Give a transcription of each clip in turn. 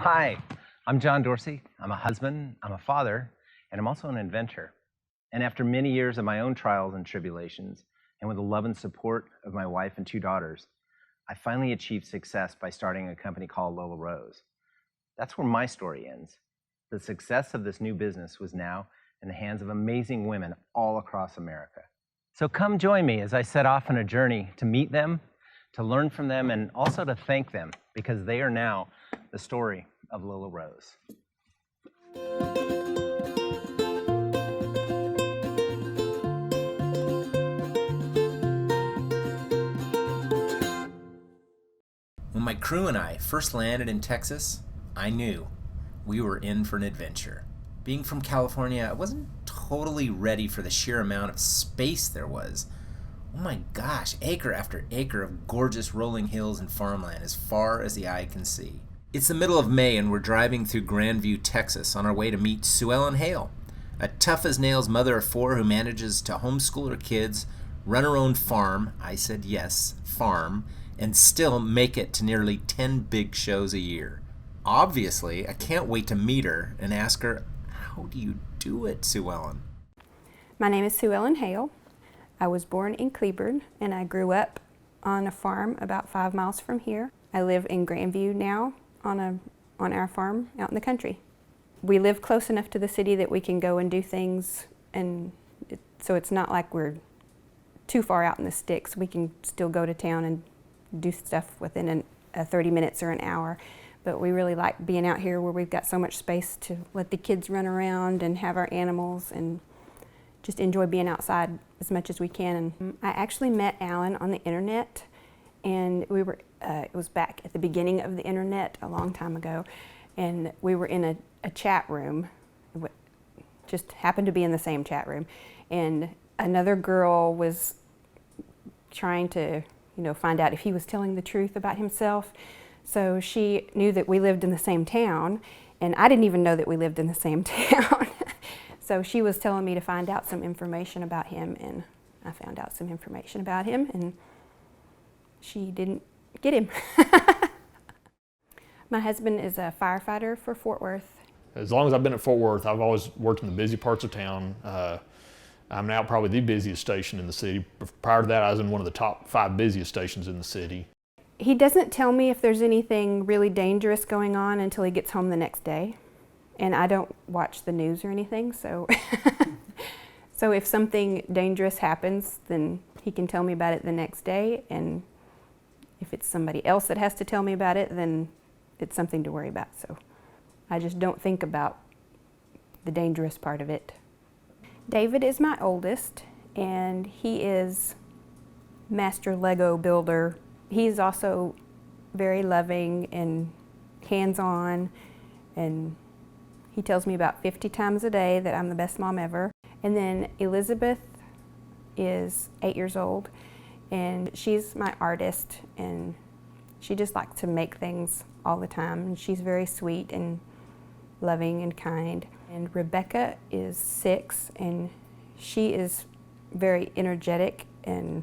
Hi, I'm John Dorsey. I'm a husband, I'm a father, and I'm also an inventor. And after many years of my own trials and tribulations, and with the love and support of my wife and 2 daughters, I finally achieved success by starting a company called Lola Rose. That's where my story ends. The success of this new business was now in the hands of amazing women all across America. So come join me as I set off on a journey to meet them, to learn from them, and also to thank them, because they are now the story of Lola Rose. When my crew and I first landed in Texas, I knew we were in for an adventure. Being from California, I wasn't totally ready for the sheer amount of space there was. Oh my gosh, acre after acre of gorgeous rolling hills and farmland as far as the eye can see. It's the middle of May and we're driving through Grandview, Texas on our way to meet Sue Ellen Hale, a tough-as-nails mother of 4 who manages to homeschool her kids, run her own farm, I said yes, farm, and still make it to nearly 10 big shows a year. Obviously, I can't wait to meet her and ask her, how do you do it, Sue Ellen? My name is Sue Ellen Hale. I was born in Cleburne and I grew up on a farm about 5 miles from here. I live in Grandview now on our farm out in the country. We live close enough to the city that we can go and do things, and so it's not like we're too far out in the sticks. We can still go to town and do stuff within 30 minutes or an hour. But we really like being out here where we've got so much space to let the kids run around and have our animals and just enjoy being outside as much as we can. And I actually met Alan on the internet, and it was back at the beginning of the internet a long time ago, and we were in a chat room, just happened to be in the same chat room, and another girl was trying to find out if he was telling the truth about himself. So she knew that we lived in the same town, and I didn't even know that we lived in the same town. So she was telling me to find out some information about him, and I found out some information about him, and she didn't get him. My husband is a firefighter for Fort Worth. As long as I've been at Fort Worth, I've always worked in the busy parts of town. I'm now probably the busiest station in the city. Prior to that, I was in one of the top 5 busiest stations in the city. He doesn't tell me if there's anything really dangerous going on until he gets home the next day. And I don't watch the news or anything, so so if something dangerous happens, then he can tell me about it the next day, and if it's somebody else that has to tell me about it, then it's something to worry about. So I just don't think about the dangerous part of it. David is my oldest, and he is master Lego builder. He's also very loving and hands-on, and he tells me about 50 times a day that I'm the best mom ever. And then Elizabeth is 8 years old, and she's my artist, and she just likes to make things all the time. And she's very sweet and loving and kind. And Rebecca is 6, and she is very energetic and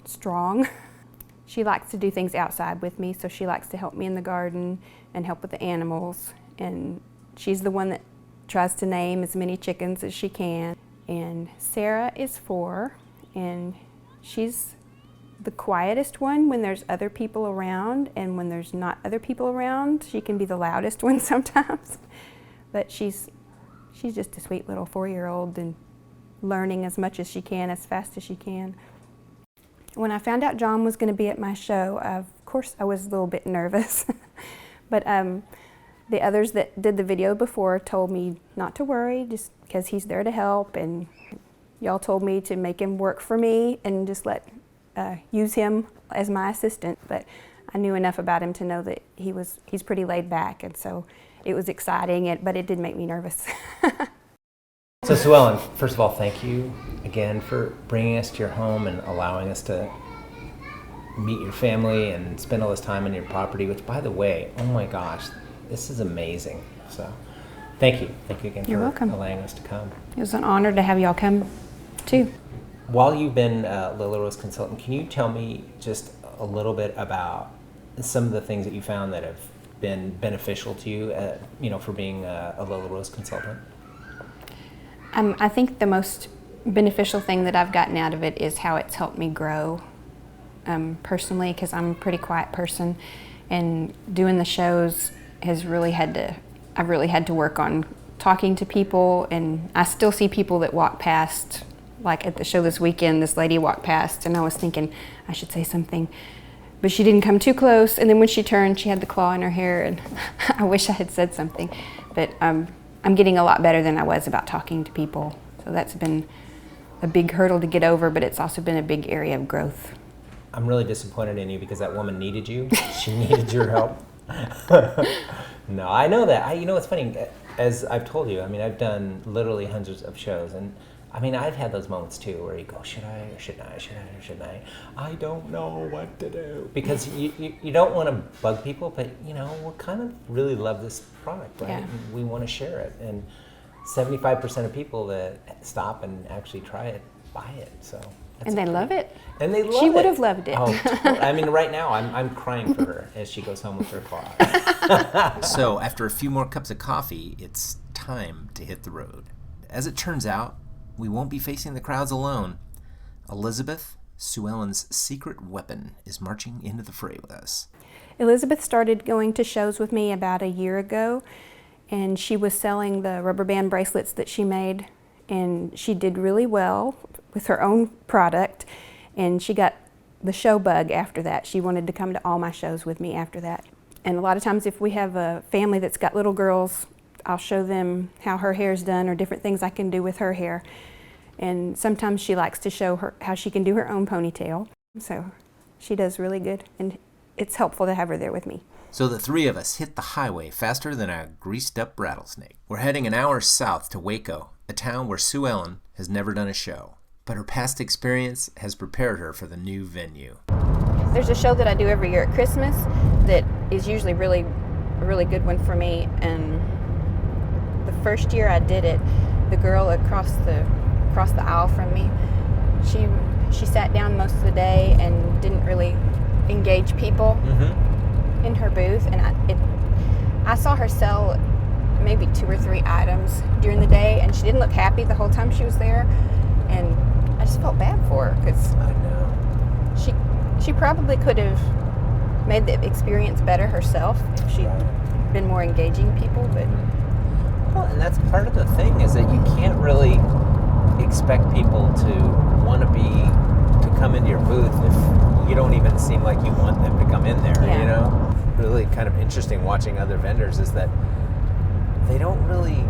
strong. She likes to do things outside with me, so she likes to help me in the garden and help with the animals. And she's the one that tries to name as many chickens as she can. And Sarah is 4, and she's the quietest one when there's other people around, and when there's not other people around, she can be the loudest one sometimes. But she's just a sweet little 4-year-old and learning as much as she can, as fast as she can. When I found out John was going to be at my show, of course I was a little bit nervous. But the others that did the video before told me not to worry, just because he's there to help, and y'all told me to make him work for me and just use him as my assistant. But I knew enough about him to know that he's pretty laid back, and so it was exciting, but it did make me nervous. So Sue Ellen, first of all, thank you again for bringing us to your home and allowing us to meet your family and spend all this time on your property, which, by the way, oh my gosh, this is amazing. So thank you. Thank you again You're for welcome. allowing us to come. It was an honor to have y'all come too. While you've been Lola Rose consultant, can you tell me just a little bit about some of the things that you found that have been beneficial to you, for being a Lila Rose consultant? I think the most beneficial thing that I've gotten out of it is how it's helped me grow personally, because I'm a pretty quiet person, and doing the shows I've really had to work on talking to people, and I still see people that walk past. Like at the show this weekend, this lady walked past and I was thinking I should say something, but she didn't come too close, and then when she turned, she had the claw in her hair, and I wish I had said something. But I'm getting a lot better than I was about talking to people, so that's been a big hurdle to get over, but it's also been a big area of growth. I'm really disappointed in you because that woman needed you. She needed your help. No, I know that. You know what's funny? As I've told you, I mean, I've done literally hundreds of shows, and I mean, I've had those moments too where you go, should I, or shouldn't I, should I, or shouldn't I? I don't know what to do. Because you don't want to bug people, but we kind of really love this product, right? Yeah. And we want to share it. And 75% of people that stop and actually try it, buy it. So. And they love it. And they love it. She would have loved it. Oh, totally. I mean, right now I'm crying for her as she goes home with her claw. So after a few more cups of coffee, it's time to hit the road. As it turns out, we won't be facing the crowds alone. Elizabeth, Sue Ellen's secret weapon, is marching into the fray with us. Elizabeth started going to shows with me about a year ago, and she was selling the rubber band bracelets that she made, and she did really well with her own product, and she got the show bug after that. She wanted to come to all my shows with me after that. And a lot of times if we have a family that's got little girls, I'll show them how her hair's done or different things I can do with her hair. And sometimes she likes to show her how she can do her own ponytail. So she does really good, and it's helpful to have her there with me. So the three of us hit the highway faster than a greased-up rattlesnake. We're heading an hour south to Waco, a town where Sue Ellen has never done a show. But her past experience has prepared her for the new venue. There's a show that I do every year at Christmas that is usually a really good one for me. And the first year I did it, the girl across the aisle from me, she sat down most of the day and didn't really engage people in her booth. And I saw her sell maybe 2 or 3 items during the day, and she didn't look happy the whole time she was there. And I just felt bad for her because I know. She probably could have made the experience better herself if she'd been more engaging people. But well, and that's part of the thing is that you can't really expect people to want to come into your booth if you don't even seem like you want them to come in there. Yeah. Really kind of interesting watching other vendors is that they don't really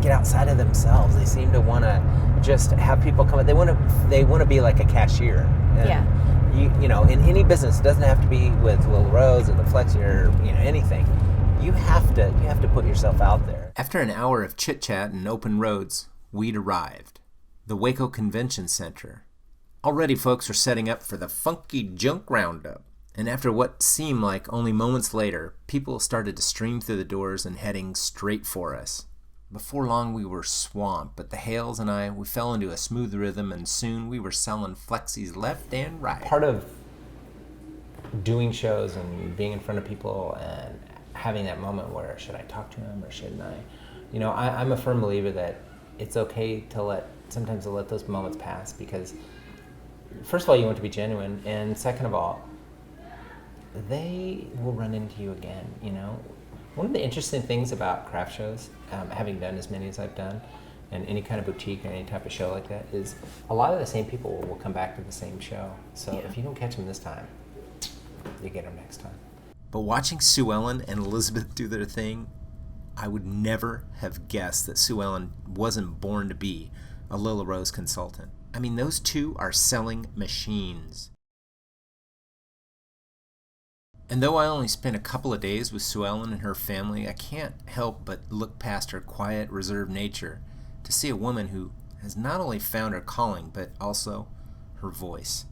get outside of themselves. They seem to want to just have people come in. They want to be like a cashier. And yeah. In any business, it doesn't have to be with Lila Rose or the Flexi or anything. You have to put yourself out there. After an hour of chit chat and open roads, we'd arrived. The Waco Convention Center. Already folks are setting up for the Funky Junk Roundup. And after what seemed like only moments later, people started to stream through the doors and heading straight for us. Before long, we were swamped, but the Hales and I, we fell into a smooth rhythm, and soon we were selling Flexis left and right. Part of doing shows and being in front of people and having that moment where, should I talk to him or shouldn't I? I'm a firm believer that it's okay to sometimes let those moments pass, because first of all, you want to be genuine, and second of all, they will run into you again, One of the interesting things about craft shows, having done as many as I've done, and any kind of boutique or any type of show like that, is a lot of the same people will come back to the same show. So if you don't catch them this time, you get them next time. But watching Sue Ellen and Elizabeth do their thing, I would never have guessed that Sue Ellen wasn't born to be a Lila Rose consultant. I mean, those two are selling machines. And though I only spent a couple of days with Sue Ellen and her family, I can't help but look past her quiet, reserved nature to see a woman who has not only found her calling, but also her voice.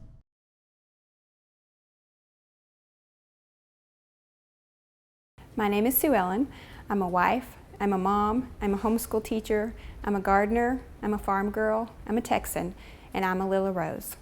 my name is Sue Ellen. I'm a wife, I'm a mom, I'm a homeschool teacher, I'm a gardener, I'm a farm girl, I'm a Texan, and I'm a Lila Rose.